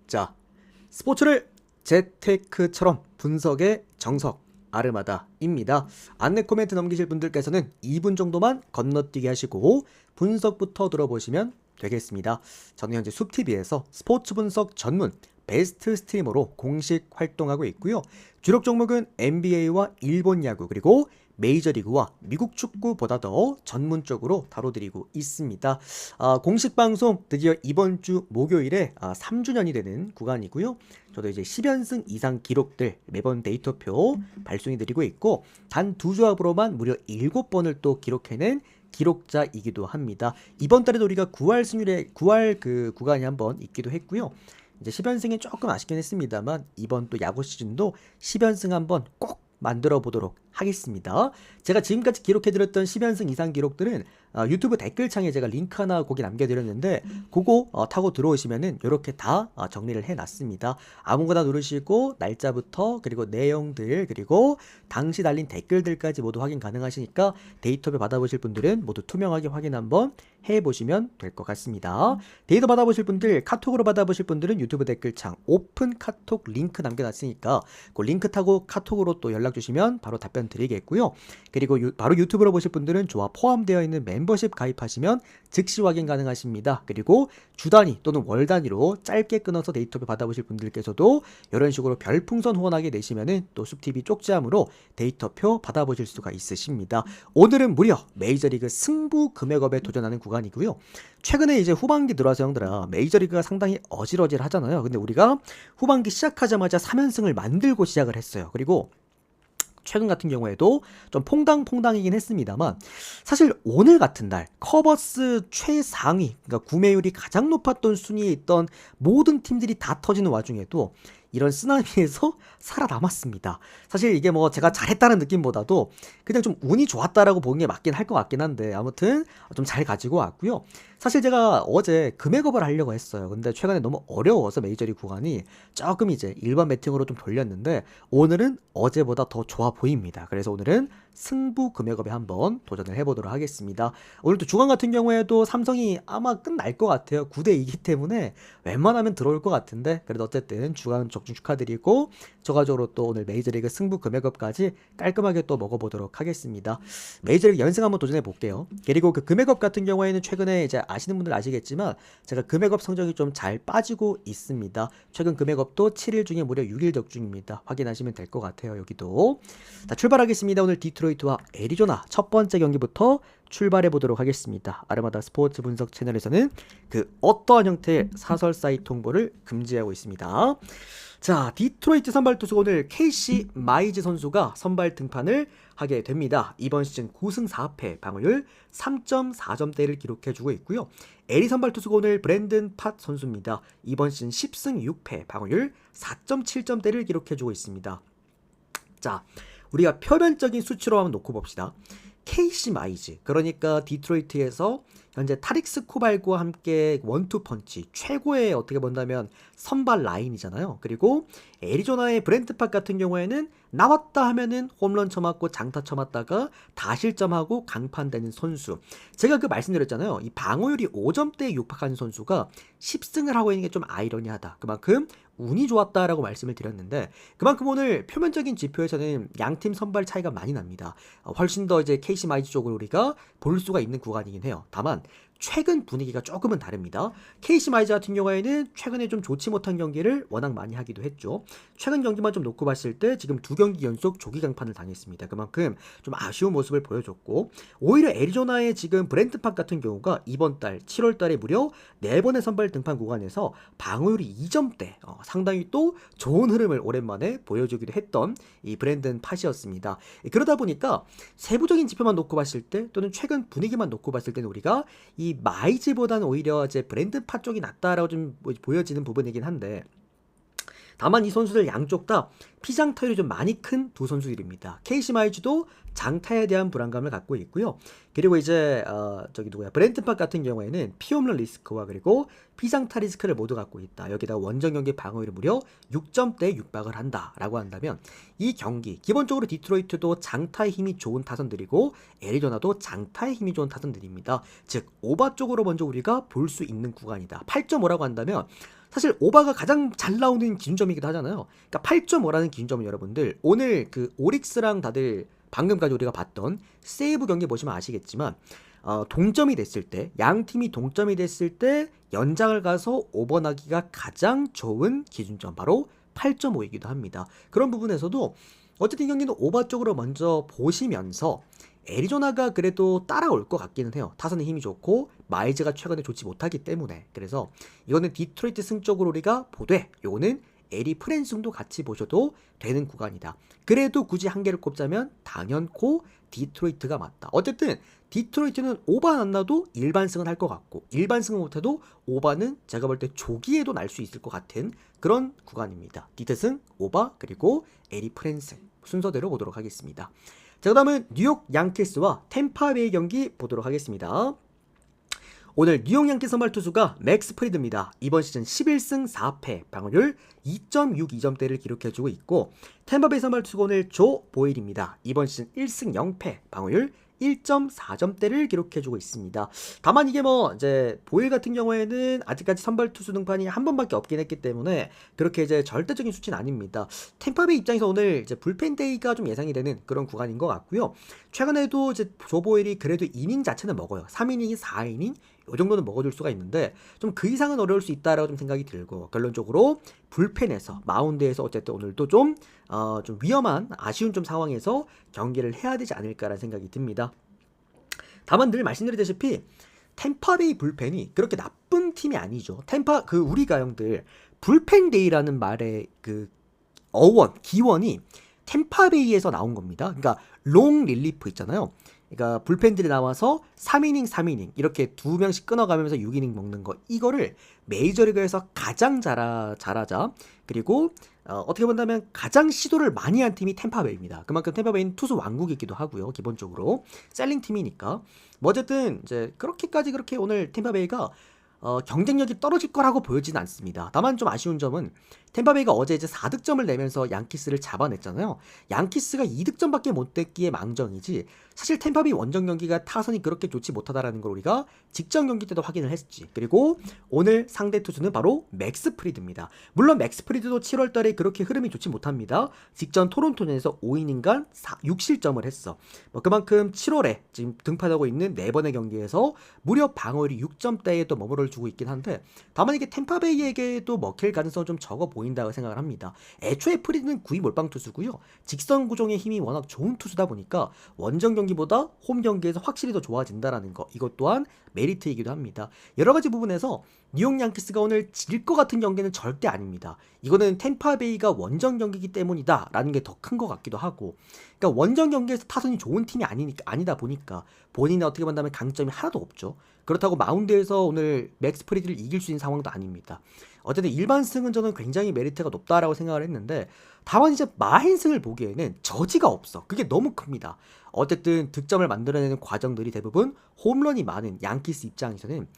자, 스포츠를 재테크처럼 분석의 정석 아르마다입니다. 안내 코멘트 넘기실 분들께서는 2분 정도만 건너뛰게 하시고 분석부터 들어보시면 되겠습니다. 저는 현재 숲TV에서 스포츠 분석 전문 베스트 스트리머로 공식 활동하고 있고요. 주력 종목은 NBA와 일본 야구 그리고 메이저리그와 미국 축구보다 더 전문적으로 다뤄드리고 있습니다. 공식 방송 드디어 이번 주 목요일에 3주년이 되는 구간이고요. 저도 이제 10연승 이상 기록들 매번 데이터표 발송해드리고 있고 단 두 조합으로만 무려 7번을 또 기록해낸 기록자이기도 합니다. 이번 달에도 우리가 9할 승률에 9할 그 구간이 한번 있기도 했고요. 이제 10연승이 조금 아쉽긴 했습니다만 이번 또 야구 시즌도 10연승 한번 꼭 만들어 보도록 하겠습니다. 제가 지금까지 기록해드렸던 10연승 이상 기록들은 유튜브 댓글창에 제가 링크 하나 거기 남겨드렸는데 그거 타고 들어오시면은 이렇게 다 정리를 해놨습니다. 아무거나 누르시고 날짜부터 그리고 내용들 그리고 당시 달린 댓글들까지 모두 확인 가능하시니까 데이터표 받아보실 분들은 모두 투명하게 확인 한번 해보시면 될 것 같습니다. 데이터 받아보실 분들 카톡으로 받아보실 분들은 유튜브 댓글창 오픈 카톡 링크 남겨놨으니까 그 링크 타고 카톡으로 또 연락 주시면 바로 답변 드리겠고요. 그리고 바로 유튜브로 보실 분들은 저와 포함되어 있는 멤버십 가입하시면 즉시 확인 가능하십니다. 그리고 주 단위 또는 월 단위로 짧게 끊어서 데이터표 받아보실 분들께서도 이런 식으로 별풍선 후원하게 되시면은 또 숲TV 쪽지함으로 데이터표 받아보실 수가 있으십니다. 오늘은 무려 메이저리그 승부 금액업에 도전하는 구간이고요. 최근에 이제 후반기 들어와서 형들아 메이저리그가 상당히 어질어질 하잖아요. 근데 우리가 후반기 시작하자마자 3연승을 만들고 시작을 했어요. 그리고 최근 같은 경우에도 좀 퐁당퐁당이긴 했습니다만 사실 오늘 같은 날 커버스 최상위 그러니까 구매율이 가장 높았던 순위에 있던 모든 팀들이 다 터지는 와중에도 이런 쓰나미에서 살아남았습니다. 사실 이게 뭐 제가 잘했다는 느낌보다도 그냥 좀 운이 좋았다라고 보는 게 맞긴 할 것 같긴 한데 아무튼 좀 잘 가지고 왔고요. 사실 제가 어제 금액업을 하려고 했어요. 근데 최근에 너무 어려워서 메이저리그 구간이 조금 이제 일반 매팅으로 좀 돌렸는데 오늘은 어제보다 더 좋아 보입니다. 그래서 오늘은 승부 금액업에 한번 도전을 해보도록 하겠습니다. 오늘도 주간 같은 경우에도 삼성이 아마 끝날 것 같아요. 9대2이기 때문에 웬만하면 들어올 것 같은데 그래도 어쨌든 주간 적중 축하드리고 저가적으로 또 오늘 메이저리그 승부 금액업까지 깔끔하게 또 먹어보도록 하겠습니다. 메이저리그 연승 한번 도전해 볼게요. 그리고 그 금액업 같은 경우에는 최근에 이제 아시는 분들 아시겠지만 제가 금액업 성적이 좀 잘 빠지고 있습니다. 최근 금액업도 7일 중에 무려 6일 적중입니다. 확인하시면 될 것 같아요. 여기도 자 출발하겠습니다. 오늘 디트로이트와 애리조나 첫 번째 경기부터 출발해 보도록 하겠습니다. 아르마다 스포츠 분석 채널에서는 그 어떠한 형태의 사설 사이트 홍보를 금지하고 있습니다. 자, 디트로이트 선발 투수 오늘 케이시 마이즈 선수가 선발 등판을 하게 됩니다. 이번 시즌 9승 4패 방어율 3.4점대를 기록해주고 있고요. 에리 선발 투수가 오늘 브랜든 팟 선수입니다. 이번 시즌 10승 6패 방어율 4.7점대를 기록해주고 있습니다. 자, 우리가 표면적인 수치로 한번 놓고 봅시다. 케이시 마이즈 그러니까 디트로이트에서 현재 타릭스 코발과 함께 원투펀치 최고의 어떻게 본다면 선발 라인이잖아요. 그리고 애리조나의 브랜트 팟 같은 경우에는 나왔다 하면은 홈런 쳐맞고 장타 쳐맞다가 다 실점하고 강판되는 선수. 제가 그 말씀드렸잖아요. 이 방어율이 5점대에 육박한 선수가 10승을 하고 있는 게 좀 아이러니하다. 그만큼 운이 좋았다라고 말씀을 드렸는데 그만큼 오늘 표면적인 지표에서는 양팀 선발 차이가 많이 납니다. 훨씬 더 이제 케이시 마이즈 쪽을 우리가 볼 수가 있는 구간이긴 해요. 다만 최근 분위기가 조금은 다릅니다. 케이시 마이즈 같은 경우에는 최근에 좀 좋지 못한 경기를 워낙 많이 하기도 했죠. 최근 경기만 좀 놓고 봤을 때 지금 2경기 연속 조기 강판을 당했습니다. 그만큼 좀 아쉬운 모습을 보여줬고 오히려 애리조나의 지금 브랜트 팟 같은 경우가 이번 달 7월 달에 무려 4번의 선발 등판 구간에서 방어율이 2점대 상당히 또 좋은 흐름을 오랜만에 보여주기도 했던 이 브랜든 팟이었습니다. 그러다 보니까 세부적인 지표만 놓고 봤을 때 또는 최근 분위기만 놓고 봤을 때는 우리가 이 마이즈보다는 오히려 이제 브랜든 팟 쪽이 낫다라고 좀 보여지는 부분이긴 한데 다만 이 선수들 양쪽 다 피장 타율이 좀 많이 큰 두 선수들입니다. 케이시 마이즈도 장타에 대한 불안감을 갖고 있고요. 그리고 이제 브렌튼 팍 같은 경우에는 피홈런 리스크와 그리고 피장타 리스크를 모두 갖고 있다. 여기다가 원정 경기 방어율이 무려 6점대에 육박을 한다라고 한다면 이 경기 기본적으로 디트로이트도 장타의 힘이 좋은 타선들이고 애리조나도 장타의 힘이 좋은 타선들입니다. 즉 오바 쪽으로 먼저 우리가 볼 수 있는 구간이다. 8.5라고 한다면 사실 오바가 가장 잘 나오는 기준점이기도 하잖아요. 그러니까 8.5라는 기준점은 여러분들 오늘 그 오릭스랑 다들 방금까지 우리가 봤던 세이브 경기 보시면 아시겠지만 동점이 됐을 때 양 팀이 동점이 됐을 때 연장을 가서 오버나기가 가장 좋은 기준점 바로 8.5이기도 합니다. 그런 부분에서도 어쨌든 이 경기는 오버 쪽으로 먼저 보시면서 애리조나가 그래도 따라올 것 같기는 해요. 타선의 힘이 좋고 마이즈가 최근에 좋지 못하기 때문에. 그래서 이거는 디트로이트 승 쪽으로 우리가 보되 요거는 에리 프랜승도 같이 보셔도 되는 구간이다. 그래도 굳이 한 개를 꼽자면 당연코 디트로이트가 맞다. 어쨌든 디트로이트는 오바 안 나도 일반승은 할 것 같고 일반승은 못해도 오바는 제가 볼 때 조기에도 날 수 있을 것 같은 그런 구간입니다. 디트승, 오바, 그리고 에리 프랜승 순서대로 보도록 하겠습니다. 자, 그 다음은 뉴욕 양키스와 템파베이 경기 보도록 하겠습니다. 오늘 뉴욕 양키스 선발 투수가 맥스 프리드입니다. 이번 시즌 11승 4패, 방어율 2.62점대를 기록해주고 있고 템파베이 선발 투수가 오늘 조 보일입니다. 이번 시즌 1승 0패, 방어율 1.4점대를 기록해주고 있습니다. 다만 이게 이제 보일 같은 경우에는 아직까지 선발 투수 등판이 한 번밖에 없긴 했기 때문에 그렇게 이제 절대적인 수치는 아닙니다. 템파베이 입장에서 오늘 이제 불펜 데이가 좀 예상이 되는 그런 구간인 것 같고요. 최근에도 이제 조 보일이 그래도 이닝 자체는 먹어요. 3이닝이 4이닝 이 정도는 먹어줄 수가 있는데 좀 그 이상은 어려울 수 있다라고 좀 생각이 들고 결론적으로 불펜에서 마운드에서 어쨌든 오늘도 좀 위험한 아쉬운 좀 상황에서 경기를 해야 되지 않을까라는 생각이 듭니다. 다만 늘 말씀드리다시피 템파베이 불펜이 그렇게 나쁜 팀이 아니죠. 우리가 형들 불펜 데이라는 말의 그 기원이 템파베이에서 나온 겁니다. 그러니까 롱 릴리프 있잖아요. 그러니까 불펜들이 나와서 3이닝 이렇게 2명씩 끊어가면서 6이닝 먹는 거 이거를 메이저리그에서 가장 잘하자 그리고 어떻게 본다면 가장 시도를 많이 한 팀이 템파베이입니다. 그만큼 템파베이는 투수 왕국이기도 하고요. 기본적으로 셀링 팀이니까 어쨌든 이제 그렇게 오늘 템파베이가 경쟁력이 떨어질 거라고 보여지는 않습니다. 다만 좀 아쉬운 점은 템파베이가 어제 이제 4득점을 내면서 양키스를 잡아냈잖아요. 양키스가 2득점밖에 못 냈기에 망정이지 사실 템파베이 원정 경기가 타선이 그렇게 좋지 못하다라는 걸 우리가 직전 경기 때도 확인을 했지. 그리고 오늘 상대 투수는 바로 맥스 프리드입니다. 물론 맥스 프리드도 7월 달에 그렇게 흐름이 좋지 못합니다. 직전 토론토전에서 5이닝간 6실점을 했어. 그만큼 7월에 지금 등판하고 있는 4번의 경기에서 무려 방어율이 6점대에 또 머무를 주고 있긴 한데 다만 이게 템파베이에게도 먹힐 가능성은 좀 적어 보인다고 생각을 합니다. 애초에 프리드는 구위 몰빵 투수고요. 직선 구종의 힘이 워낙 좋은 투수다 보니까 원정 경기보다 홈 경기에서 확실히 더 좋아진다라는 거 이것 또한 메리트이기도 합니다. 여러 가지 부분에서 뉴욕 양키스가 오늘 질 것 같은 경기는 절대 아닙니다. 이거는 템파베이가 원정 경기이기 때문이다 라는 게 더 큰 것 같기도 하고 그러니까 원정 경기에서 타선이 좋은 팀이 아니다 보니까 본인은 어떻게 본다면 강점이 하나도 없죠. 그렇다고 마운드에서 오늘 맥스 프리드를 이길 수 있는 상황도 아닙니다. 어쨌든 일반 승은 저는 굉장히 메리트가 높다라고 생각을 했는데 다만 이제 마인승을 보기에는 저지가 없어. 그게 너무 큽니다. 어쨌든 득점을 만들어내는 과정들이 대부분 홈런이 많은 양키스 입장에서는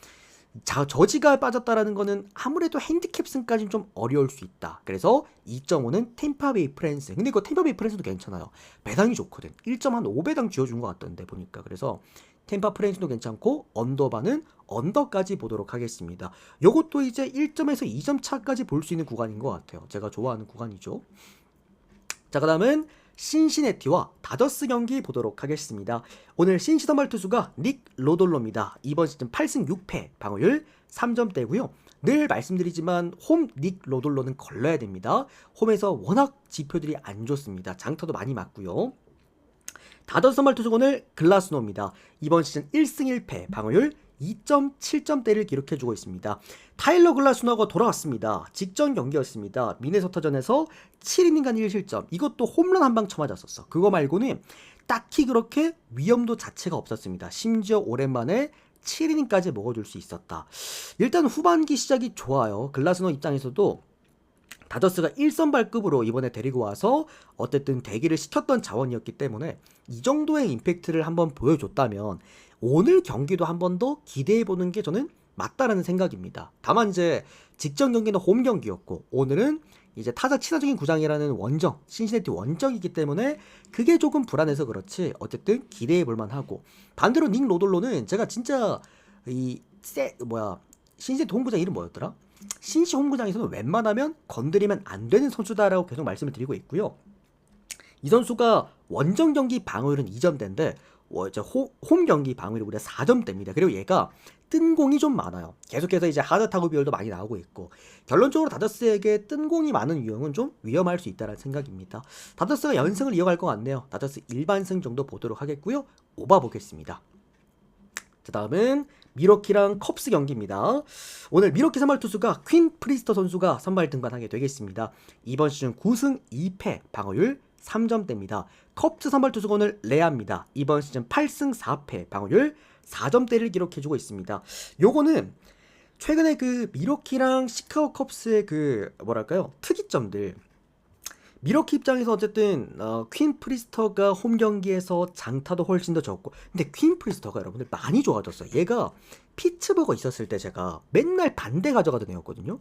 저지가 빠졌다라는 거는 아무래도 핸디캡 승까지는 좀 어려울 수 있다. 그래서 2.5는 템파베이 프랜스. 근데 이거 템파베이 프랜스도 괜찮아요. 배당이 좋거든. 1.5배당 쥐어준 것 같던데 보니까. 그래서 템파 프랜스도 괜찮고 언더바는 언더까지 보도록 하겠습니다. 요것도 이제 1점에서 2점 차까지 볼 수 있는 구간인 것 같아요. 제가 좋아하는 구간이죠. 자, 그 다음은 신시내티와 다저스 경기 보도록 하겠습니다. 오늘 신시 선발 투수가 닉 로돌로입니다. 이번 시즌 8승 6패, 방어율 3점대고요. 늘 말씀드리지만 홈 닉 로돌로는 걸러야 됩니다. 홈에서 워낙 지표들이 안 좋습니다. 장타도 많이 맞고요. 다저스 선발 투수 오늘 글라스노입니다. 이번 시즌 1승 1패, 방어율 2.7점대를 기록해주고 있습니다. 타일러 글라스노가 돌아왔습니다. 직전 경기였습니다. 미네소타전에서 7이닝간 1실점. 이것도 홈런 한 방 쳐맞았었어. 그거 말고는 딱히 그렇게 위험도 자체가 없었습니다. 심지어 오랜만에 7이닝까지 먹어줄 수 있었다. 일단 후반기 시작이 좋아요. 글라스노 입장에서도 다저스가 1선발급으로 이번에 데리고 와서 어쨌든 대기를 시켰던 자원이었기 때문에 이 정도의 임팩트를 한번 보여줬다면 오늘 경기도 한 번 더 기대해보는 게 저는 맞다라는 생각입니다. 다만 이제 직전 경기는 홈 경기였고 오늘은 이제 타자 친화적인 구장이라는 원정, 신시내티 원정이기 때문에 그게 조금 불안해서 그렇지 어쨌든 기대해볼 만하고, 반대로 닉 로돌로는 제가 진짜 신시내티 홈구장 이름 뭐였더라? 신시 홈구장에서는 웬만하면 건드리면 안 되는 선수다라고 계속 말씀을 드리고 있고요. 이 선수가 원정 경기 방어율은 2점대인데 홈 경기 방어율이 무려 4점대입니다. 그리고 얘가 뜬 공이 좀 많아요. 계속해서 이제 하드 타구 비율도 많이 나오고 있고, 결론적으로 다저스에게 뜬 공이 많은 유형은 좀 위험할 수 있다는 생각입니다. 다저스가 연승을 이어갈 것 같네요. 다저스 일반승 정도 보도록 하겠고요. 오바 보겠습니다. 자, 다음은 미러키랑 컵스 경기입니다. 오늘 미러키 선발 투수가 퀸 프리스터 선수가 선발 등판하게 되겠습니다. 이번 시즌 9승 2패, 방어율 3점대입니다. 컵스 선발 투수가 오늘 레아입니다. 이번 시즌 8승 4패, 방어율 4점대를 기록해주고 있습니다. 요거는 최근에 그 미러키랑 시카고 컵스의 그 뭐랄까요, 특이점들. 미러키 입장에서 어쨌든 퀸 프리스터가 홈 경기에서 장타도 훨씬 더 적고, 근데 퀸 프리스터가 여러분들 많이 좋아졌어요. 얘가 피츠버거 있었을 때 제가 맨날 반대 가져가던 애였거든요.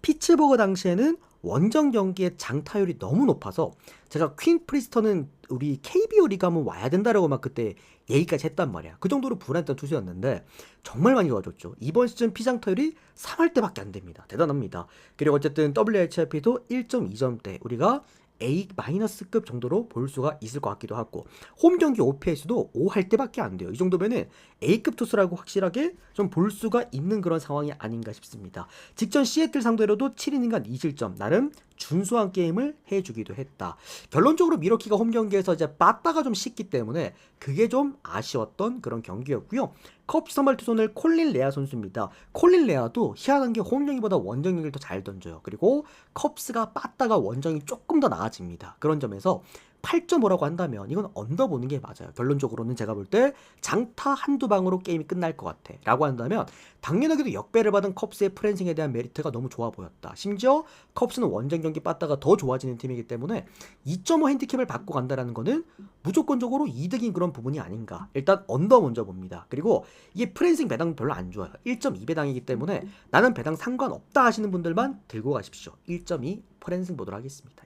피츠버거 당시에는 원정 경기의 장타율이 너무 높아서 제가 퀸 프리스터는 우리 KBO 리그 한번 와야 된다라고 막 그때 얘기까지 했단 말이야. 그 정도로 불안했던 투수였는데 정말 많이 좋아졌죠. 이번 시즌 피장타율이 3할대밖에 안 됩니다. 대단합니다. 그리고 어쨌든 WHIP도 1.2점대, 우리가 A-급 정도로 볼 수가 있을 것 같기도 하고, 홈 경기 OPS도 5할대밖에 안 돼요. 이 정도면은 A급 투수라고 확실하게 좀 볼 수가 있는 그런 상황이 아닌가 싶습니다. 직전 시애틀 상대로도 7이닝간 2실점, 나름 준수한 게임을 해주기도 했다. 결론적으로 미러키가 홈 경기에서 이제 빠따가 좀 식기 때문에 그게 좀 아쉬웠던 그런 경기였고요. 컵스 선발 투수는 콜린 레아 선수입니다. 콜린 레아도 희한한 게 홈 경기보다 원정 경기를 더 잘 던져요. 그리고 컵스가 빠따가 원정이 조금 더 나아집니다. 그런 점에서 8.5라고 한다면 이건 언더 보는 게 맞아요. 결론적으로는 제가 볼 때 장타 한두 방으로 게임이 끝날 것 같아 라고 한다면 당연하게도 역배를 받은 컵스의 프랜싱에 대한 메리트가 너무 좋아 보였다. 심지어 컵스는 원정 경기 빠따가 더 좋아지는 팀이기 때문에 2.5 핸디캡을 받고 간다라는 거는 무조건적으로 이득인 그런 부분이 아닌가. 일단 언더 먼저 봅니다. 그리고 이게 프랜싱 배당 별로 안 좋아요. 1.2 배당이기 때문에 나는 배당 상관없다 하시는 분들만 들고 가십시오. 1.2 프랜싱 보도록 하겠습니다.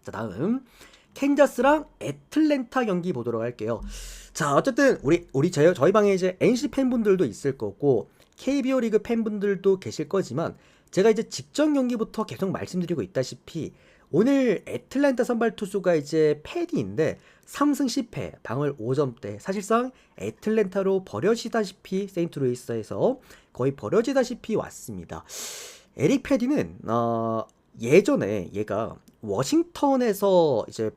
자, 다음 캔자스랑 애틀랜타 경기 보도록 할게요. 자, 어쨌든 저희 방에 이제 NC 팬분들도 있을 거고 KBO 리그 팬분들도 계실 거지만 제가 이제 직전 경기부터 계속 말씀드리고 있다시피 오늘 애틀랜타 선발 투수가 이제 패디인데 3승 10패, 방어율 5점대, 사실상 애틀랜타로 버려지다시피 세인트루이스에서 거의 버려지다시피 왔습니다. 에릭 패디는 예전에 얘가 워싱턴에서 이제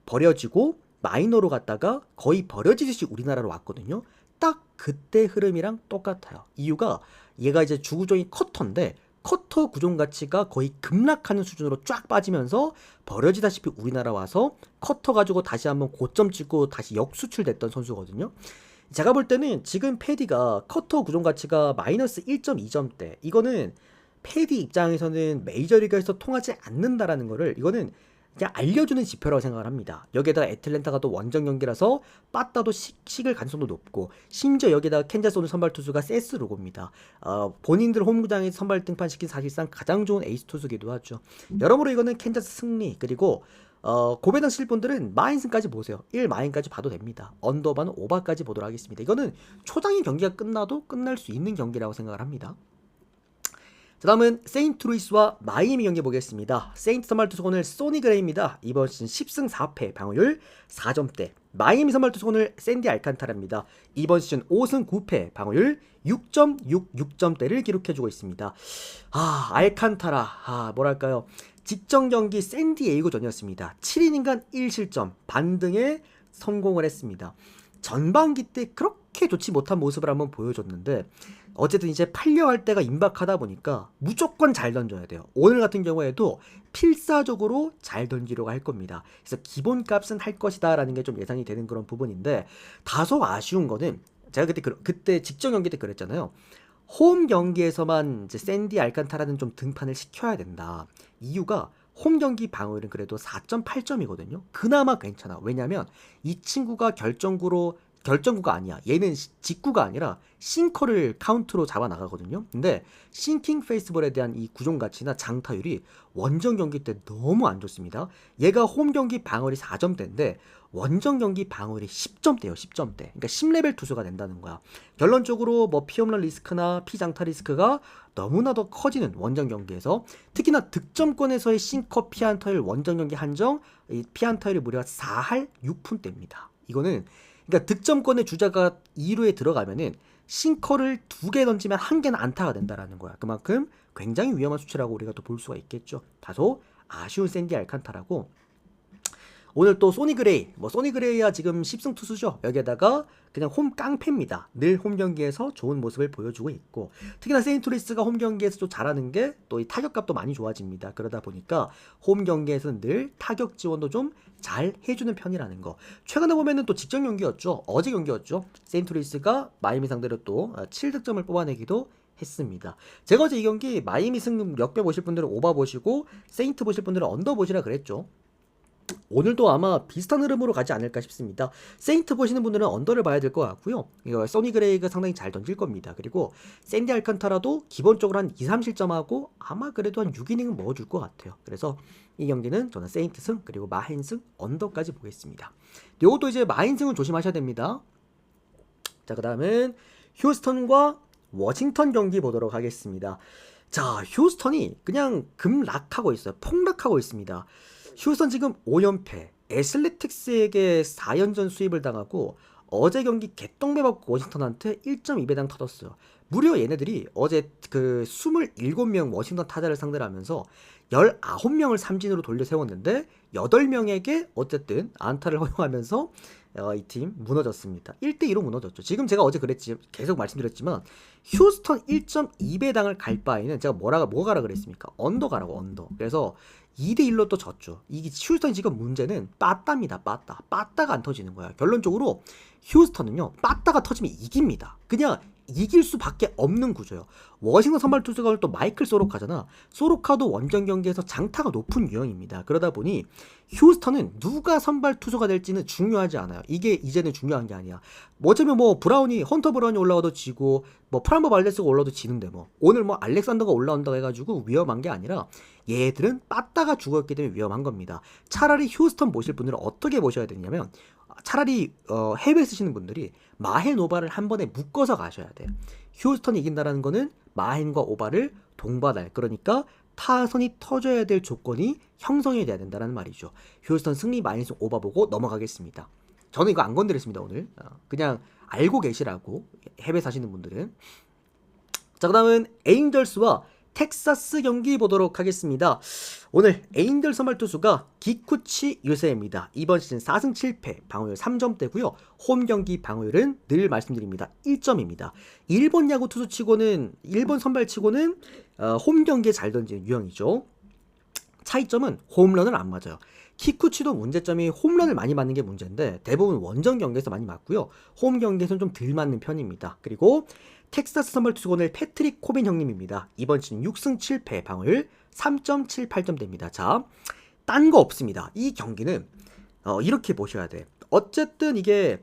버려지고 마이너로 갔다가 거의 버려지듯이 우리나라로 왔거든요. 딱 그때 흐름이랑 똑같아요. 이유가 얘가 이제 주구종이 커터인데 커터 구종 가치가 거의 급락하는 수준으로 쫙 빠지면서 버려지다시피 우리나라 와서 커터 가지고 다시 한번 고점 찍고 다시 역수출됐던 선수거든요. 제가 볼 때는 지금 패디가 커터 구종 가치가 마이너스 1.2점대, 이거는 패디 입장에서는 메이저리그에서 통하지 않는다라는 거를 이거는 그냥 알려주는 지표라고 생각을 합니다. 여기에다가 애틀랜타가 또 원정 경기라서 빠따도 식을 가능성도 높고, 심지어 여기에다가 캔자스 오늘 선발 투수가 세스 로고입니다. 본인들 홈구장에서 선발 등판시킨 사실상 가장 좋은 에이스 투수기도 하죠. 여러모로 이거는 캔자스 승리, 그리고 고배당 칠 분들은 마인승까지 보세요. 1마인까지 봐도 됩니다. 언더바는 오바까지 보도록 하겠습니다. 이거는 초장의 경기가 끝나도 끝날 수 있는 경기라고 생각을 합니다. 자, 다음은 세인트루이스와 마이애미 경기 보겠습니다. 세인트 선발 투수 오늘 소니 그레이입니다. 이번 시즌 10승 4패, 방어율 4점대. 마이애미 선발 투수 오늘 샌디 알칸타라입니다. 이번 시즌 5승 9패, 방어율 6.66점대를 기록해주고 있습니다. 알칸타라, 뭐랄까요, 직전 경기 샌디에이고전이었습니다. 7이닝간 1실점, 반등에 성공을 했습니다. 전반기 때 그렇게 좋지 못한 모습을 한번 보여줬는데 어쨌든 이제 팔려할 때가 임박하다 보니까 무조건 잘 던져야 돼요. 오늘 같은 경우에도 필사적으로 잘 던지려고 할 겁니다. 그래서 기본값은 할 것이다 라는 게 좀 예상이 되는 그런 부분인데, 다소 아쉬운 거는 제가 그때 직전 경기 때 그랬잖아요. 홈 경기에서만 이제 샌디 알칸타라는 좀 등판을 시켜야 된다. 이유가 홈 경기 방어율은 그래도 4.8점이거든요. 그나마 괜찮아. 왜냐면 이 친구가 결정구가 아니야. 얘는 직구가 아니라 싱커를 카운트로 잡아 나가거든요. 근데 싱킹 페이스볼에 대한 이 구종 가치나 장타율이 원정 경기 때 너무 안 좋습니다. 얘가 홈 경기 방어율이 4점대인데 원정 경기 방어율이 10점대예요. 10점대. 그러니까 10레벨 투수가 된다는 거야. 결론적으로 뭐 피홈런 리스크나 피장타 리스크가 너무나 더 커지는 원정 경기에서 특히나 득점권에서의 싱커 피안타율 원정 경기 한정 이 피안타율이 무려 4할 6푼대입니다. 이거는 그러니까 득점권의 주자가 2루에 들어가면은 싱커를 2개 던지면 1개는 안타가 된다라는 거야. 그만큼 굉장히 위험한 수치라고 우리가 또 볼 수가 있겠죠. 다소 아쉬운 샌디 알칸타라고. 오늘 또 소니 그레이, 소니 그레이야 지금 10승 투수죠. 여기에다가 그냥 홈 깡패입니다. 늘 홈 경기에서 좋은 모습을 보여주고 있고, 특히나 세인트루이스가 홈 경기에서 또 잘하는 게 또 이 타격값도 많이 좋아집니다. 그러다 보니까 홈 경기에서는 늘 타격 지원도 좀 잘 해주는 편이라는 거. 최근에 보면은 또 직전 경기였죠. 어제 경기였죠. 세인트루이스가 마이애미 상대로 또 7득점을 뽑아내기도 했습니다. 제가 어제 이 경기 마이애미 승 역배 보실 분들은 오버 보시고 세인트 보실 분들은 언더 보시라 그랬죠. 오늘도 아마 비슷한 흐름으로 가지 않을까 싶습니다. 세인트 보시는 분들은 언더를 봐야 될 것 같고요. 이거 소니 그레이가 상당히 잘 던질 겁니다. 그리고 샌디 알칸타라도 기본적으로 한 2, 3실점하고 아마 그래도 한 6이닝은 먹어줄 것 같아요. 그래서 이 경기는 저는 세인트 승 그리고 마힌 승 언더까지 보겠습니다. 요것도 이제 마힌 승은 조심하셔야 됩니다. 자, 그 다음은 휴스턴과 워싱턴 경기 보도록 하겠습니다. 자, 휴스턴이 그냥 급락하고 있어요. 폭락하고 있습니다. 휴스턴 지금 5연패, 애슬레틱스에게 4연전 수입을 당하고 어제 경기 개똥배 받고 워싱턴한테 1.2배당 터졌어요. 무려 얘네들이 어제 그 27명 워싱턴 타자를 상대로 하면서 19명을 삼진으로 돌려 세웠는데 8명에게 어쨌든 안타를 허용하면서 이 팀 무너졌습니다. 1대2로 무너졌죠. 지금 제가 어제 계속 말씀드렸지만 휴스턴 1.2배당을 갈 바에는 제가 뭐 가라 그랬습니까? 언더 가라고, 언더. 그래서 2대1로 또 졌죠. 이게 휴스턴이 지금 문제는 빠따입니다. 빠따가 안 터지는 거야. 결론적으로 휴스턴은요, 빠따가 터지면 이깁니다. 그냥 이길 수밖에 없는 구조예요. 워싱턴 선발 투수가 오늘 또 마이클 소로카잖아. 소로카도 원정 경기에서 장타가 높은 유형입니다. 그러다 보니 휴스턴은 누가 선발 투수가 될지는 중요하지 않아요. 이게 이제는 중요한 게 아니야. 어쩌면 헌터 브라운이 올라와도 지고 프란보 발데스가 올라와도 지는데 오늘 알렉산더가 올라온다고 해가지고 위험한 게 아니라 얘들은 빠따가 죽었기 때문에 위험한 겁니다. 차라리 휴스턴 보실 분들은 어떻게 보셔야 되냐면 차라리 해외에 쓰시는 분들이 마헨 오바를 한 번에 묶어서 가셔야 돼요. 휴스턴이 이긴다라는 거는 마헨과 오바를 동반할, 그러니까 타선이 터져야 될 조건이 형성이 돼야 된다는 말이죠. 휴스턴 승리 마이너스 오바 보고 넘어가겠습니다. 저는 이거 안 건드렸습니다. 오늘 그냥 알고 계시라고, 해외 사시는 분들은. 자, 그 다음은 에인절스와 텍사스 경기 보도록 하겠습니다. 오늘 에인절 선발 투수가 기쿠치 유세입니다. 이번 시즌 4승 7패, 방어율 3점대고요. 홈 경기 방어율은 늘 말씀드립니다. 1점입니다. 일본 야구 투수치고는, 일본 선발치고는 홈 경기에 잘 던지는 유형이죠. 차이점은 홈런을 안 맞아요. 키쿠치도 문제점이 홈런을 많이 맞는 게 문제인데 대부분 원정 경기에서 많이 맞고요. 홈 경기에서는 좀 덜 맞는 편입니다. 그리고 텍사스 선발 투수 오늘 패트릭 코빈 형님입니다. 이번 시즌 6승 7패, 방어율 3.78점대입니다. 자, 딴 거 없습니다. 이 경기는 이렇게 보셔야 돼. 어쨌든 이게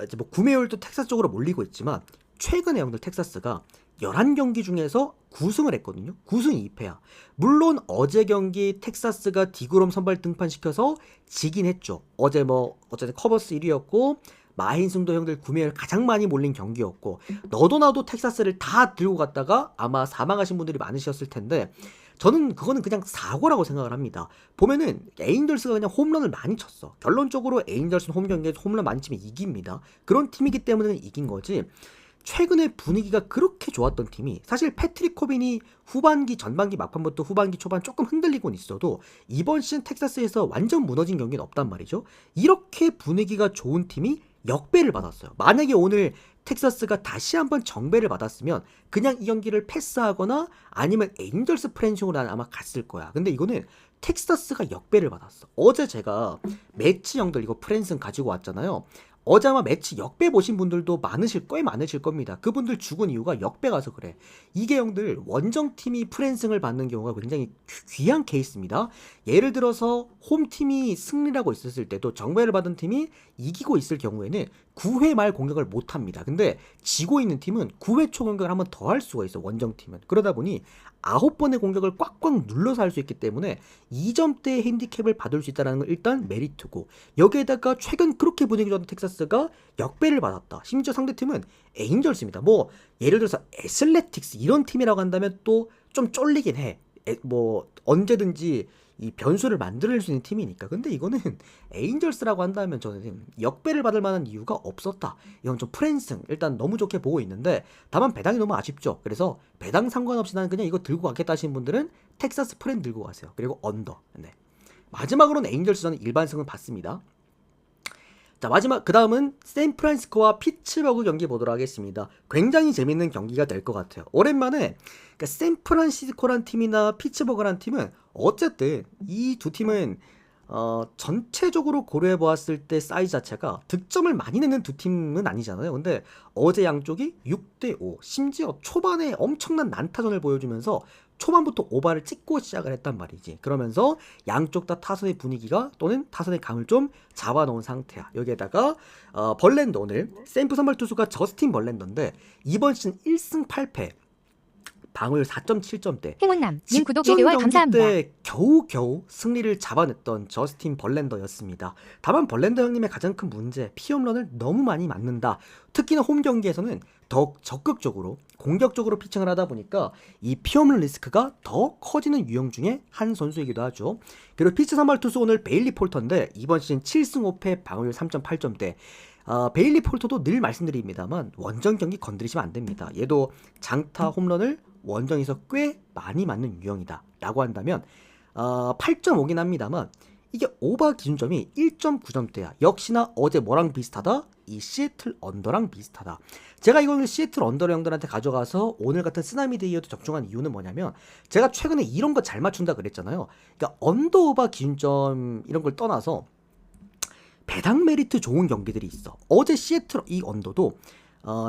이제 구매율도 텍사스 쪽으로 몰리고 있지만 최근에 형들 텍사스가 11경기 중에서 9승을 했거든요. 9승 2패야. 물론 어제 경기 텍사스가 디그롬 선발 등판시켜서 지긴 했죠. 어제 어쨌든 커버스 1위였고 마힌승도 형들 구매율 가장 많이 몰린 경기였고, 너도 나도 텍사스를 다 들고 갔다가 아마 사망하신 분들이 많으셨을 텐데 저는 그거는 그냥 사고라고 생각을 합니다. 보면은 에인절스가 그냥 홈런을 많이 쳤어. 결론적으로 에인절스는 홈 경기에서 홈런 많이 치면 이깁니다. 그런 팀이기 때문에 이긴 거지. 최근에 분위기가 그렇게 좋았던 팀이, 사실 패트릭 코빈이 후반기, 전반기 막판부터 후반기 초반 조금 흔들리곤 있어도 이번 시즌 텍사스에서 완전 무너진 경기는 없단 말이죠. 이렇게 분위기가 좋은 팀이 역배를 받았어요. 만약에 오늘 텍사스가 다시 한번 정배를 받았으면 그냥 이 경기를 패스하거나 아니면 에인절스 프랜싱으로 아마 갔을 거야. 근데 이거는 텍사스가 역배를 받았어. 어제 제가 매치 형들 이거 프랜슨 가지고 왔잖아요. 어제 아마 매치 역배 보신 분들도 꽤 많으실 겁니다. 그분들 죽은 이유가 역배 가서 그래. 이게 형들 원정팀이 프랜승을 받는 경우가 굉장히 귀한 케이스입니다. 예를 들어서 홈팀이 승리라고 있었을 때도 정배를 받은 팀이 이기고 있을 경우에는 9회 말 공격을 못합니다. 근데 지고 있는 팀은 9회 초 공격을 한번 더 할 수가 있어, 원정팀은. 그러다 보니 9번의 공격을 꽉꽉 눌러서 할 수 있기 때문에 2점대의 핸디캡을 받을 수 있다는 건 일단 메리트고, 여기에다가 최근 그렇게 분위기 좋았던 텍사스가 역배를 받았다. 심지어 상대팀은 에인절스입니다. 뭐 예를 들어서 애슬레틱스 이런 팀이라고 한다면 또 좀 쫄리긴 해. 뭐 언제든지 이 변수를 만들 수 있는 팀이니까. 근데 이거는 에인절스라고 한다면 저는 역배를 받을 만한 이유가 없었다. 이건 좀 프랜승 일단 너무 좋게 보고 있는데, 다만 배당이 너무 아쉽죠. 그래서 배당 상관없이 나는 그냥 이거 들고 가겠다 하시는 분들은 텍사스 프랜 들고 가세요. 그리고 언더. 네. 마지막으로는 에인절스 저는 일반승을 봤습니다. 자, 마지막 그 다음은 샌프란시스코와 피츠버그 경기 보도록 하겠습니다. 굉장히 재밌는 경기가 될 것 같아요. 오랜만에 그러니까 샌프란시스코란 팀이나 피츠버그란 팀은 어쨌든 이 두 팀은 전체적으로 고려해 보았을 때 사이즈 자체가 득점을 많이 내는 두 팀은 아니잖아요. 근데 어제 양쪽이 6대5, 심지어 초반에 엄청난 난타전을 보여주면서 초반부터 오바를 찍고 시작을 했단 말이지. 그러면서 양쪽 다 타선의 분위기가 또는 타선의 감을 좀 잡아놓은 상태야. 여기에다가 벌랜더, 오늘 샘프 선발 투수가 저스틴 벌랜더인데 이번 시즌 1승 8패, 방어율 4.7점대. 행운남 님 구독 2개월 감사합니다. 때 겨우겨우 승리를 잡아냈던 저스틴 벌랜더였습니다. 다만 벌랜더 형님의 가장 큰 문제, 피홈런을 너무 많이 맞는다. 특히나 홈 경기에서는 더욱 적극적으로 공격적으로 피칭을 하다 보니까 이 피홈런 리스크가 더 커지는 유형 중에 한 선수이기도 하죠. 그리고 피치 선발 투수 오늘 베일리 폴터인데 이번 시즌 7승 5패, 방어율 3.8점대. 베일리 폴터도 늘 말씀드립니다만 원정 경기 건드리시면 안 됩니다. 얘도 장타 홈런을 원정에서 꽤 많이 맞는 유형이다 라고 한다면 8.5긴 합니다만 이게 오바 기준점이 1.9점대야. 역시나 어제 뭐랑 비슷하다? 이 시애틀 언더랑 비슷하다. 제가 이거는 시애틀 언더를 형들한테 가져가서 오늘 같은 쓰나미 데이어도 적중한 이유는 뭐냐면, 제가 최근에 이런 거 잘 맞춘다 그랬잖아요. 그러니까 언더 오바 기준점 이런 걸 떠나서 배당 메리트 좋은 경기들이 있어. 어제 시애틀 이 언더도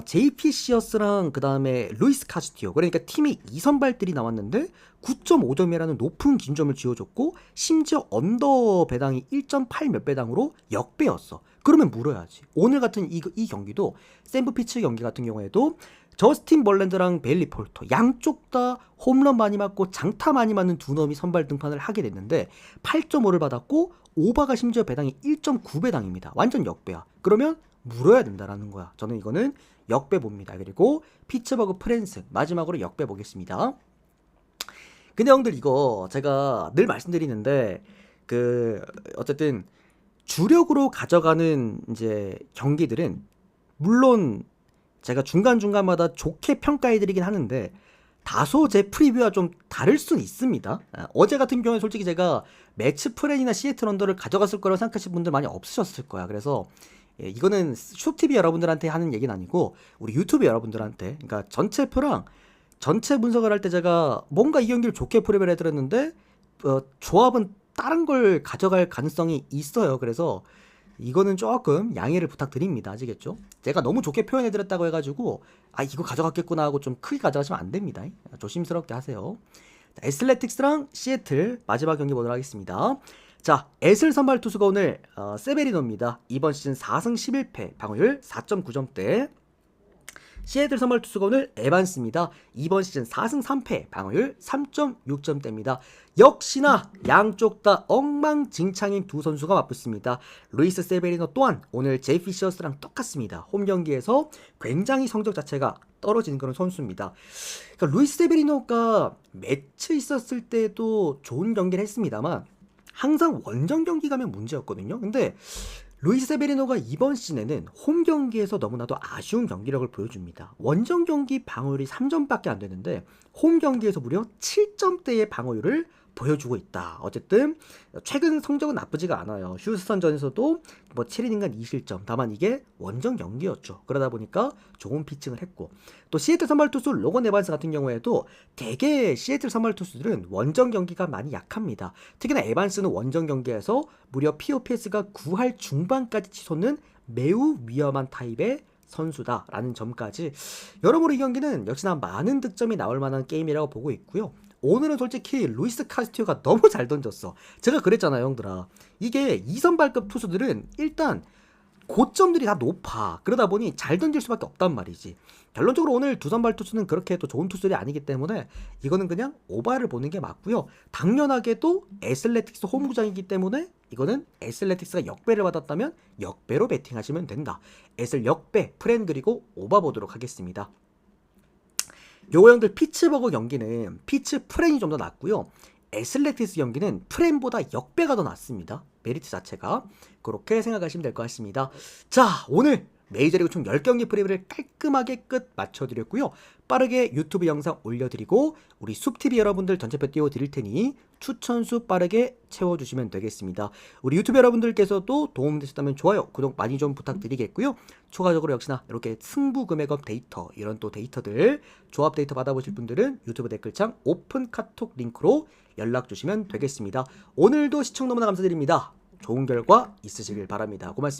JP 시어스랑 그 다음에 루이스 카스티오, 그러니까 팀이 2선발들이 나왔는데 9.5점이라는 높은 기준점을 지어줬고, 심지어 언더 배당이 1.8 몇 배당으로 역배였어. 그러면 물어야지. 오늘 같은 이 경기도 샘프 피츠 경기 같은 경우에도 저스틴 벌랜드랑 베일리 폴터 양쪽 다 홈런 많이 맞고 장타 많이 맞는 두 놈이 선발 등판을 하게 됐는데 8.5를 받았고 오바가 심지어 배당이 1.9 배당입니다. 완전 역배야. 그러면 물어야 된다라는 거야. 저는 이거는 역배 봅니다. 그리고 피츠버그 프랜스 마지막으로 역배 보겠습니다. 근데 형들 이거 제가 늘 말씀드리는데 어쨌든 주력으로 가져가는 이제 경기들은 물론 제가 중간중간마다 좋게 평가해드리긴 하는데 다소 제 프리뷰와 좀 다를 수는 있습니다. 어제 같은 경우에 솔직히 제가 매치 프랜이나 시애틀 언더를 가져갔을 거라고 생각하시는 분들 많이 없으셨을 거야. 그래서 이거는 숏TV 여러분들한테 하는 얘기는 아니고 우리 유튜브 여러분들한테, 그러니까 전체 표랑 전체 분석을 할 때 제가 뭔가 이 경기를 좋게 프리뷰를 해드렸는데 조합은 다른 걸 가져갈 가능성이 있어요. 그래서 이거는 조금 양해를 부탁드립니다. 아시겠죠? 제가 너무 좋게 표현해드렸다고 해가지고 이거 가져갔겠구나 하고 좀 크게 가져가시면 안 됩니다. 조심스럽게 하세요. 자, 애슬레틱스랑 시애틀 마지막 경기 보도록 하겠습니다. 자, 애슬 선발 투수가 오늘 세베리노입니다. 이번 시즌 4승 11패, 방어율 4.9점대. 시애틀 선발 투수가 오늘 에반스입니다. 이번 시즌 4승 3패, 방어율 3.6점대입니다. 역시나 양쪽 다 엉망진창인 두 선수가 맞붙습니다. 루이스 세베리노 또한 오늘 제이 피셔스랑 똑같습니다. 홈 경기에서 굉장히 성적 자체가 떨어지는 그런 선수입니다. 그러니까 루이스 세베리노가 매치 있었을 때도 좋은 경기를 했습니다만 항상 원정 경기 가면 문제였거든요. 근데 루이스 세베리노가 이번 시즌에는 홈 경기에서 너무나도 아쉬운 경기력을 보여줍니다. 원정 경기 방어율이 3점밖에 안 되는데 홈 경기에서 무려 7점대의 방어율을 보여주고 있다. 어쨌든 최근 성적은 나쁘지가 않아요. 휴스턴전에서도 뭐 7이닝간 2실점. 다만 이게 원정 경기였죠. 그러다 보니까 좋은 피칭을 했고, 또 시애틀 선발 투수 로건 에반스 같은 경우에도 대개 시애틀 선발 투수들은 원정 경기가 많이 약합니다. 특히나 에반스는 원정 경기에서 무려 POPS가 9할 중반까지 치솟는 매우 위험한 타입의 선수다라는 점까지 여러모로 이 경기는 역시나 많은 득점이 나올 만한 게임이라고 보고 있고요. 오늘은 솔직히 루이스 카스티오가 너무 잘 던졌어. 제가 그랬잖아요, 형들아. 이게 2선발급 투수들은 일단 고점들이 다 높아. 그러다 보니 잘 던질 수밖에 없단 말이지. 결론적으로 오늘 두 선발 투수는 그렇게 또 좋은 투수들이 아니기 때문에 이거는 그냥 오바를 보는 게 맞고요. 당연하게도 애슬레틱스 홈구장이기 때문에 이거는 애슬레틱스가 역배를 받았다면 역배로 배팅하시면 된다. 애슬 역배, 프렌 그리고 오바 보도록 하겠습니다. 요거 형들 피츠버그 경기는 피츠 프렌이 좀 더 낫고요. 애슬레틱스 경기는 프렌보다 역배가 더 낫습니다. 메리트 자체가. 그렇게 생각하시면 될 것 같습니다. 자, 오늘 메이저리그 총 10경기 프리뷰를 깔끔하게 끝 맞춰드렸고요. 빠르게 유튜브 영상 올려드리고 우리 숲TV 여러분들 전체표 띄워드릴 테니 추천수 빠르게 채워주시면 되겠습니다. 우리 유튜브 여러분들께서도 도움되셨다면 좋아요, 구독 많이 좀 부탁드리겠고요. 추가적으로 역시나 이렇게 승부 금액업 데이터, 이런 또 데이터들 조합 데이터 받아보실 분들은 유튜브 댓글창 오픈 카톡 링크로 연락 주시면 되겠습니다. 오늘도 시청 너무나 감사드립니다. 좋은 결과 있으시길 바랍니다. 고맙습니다.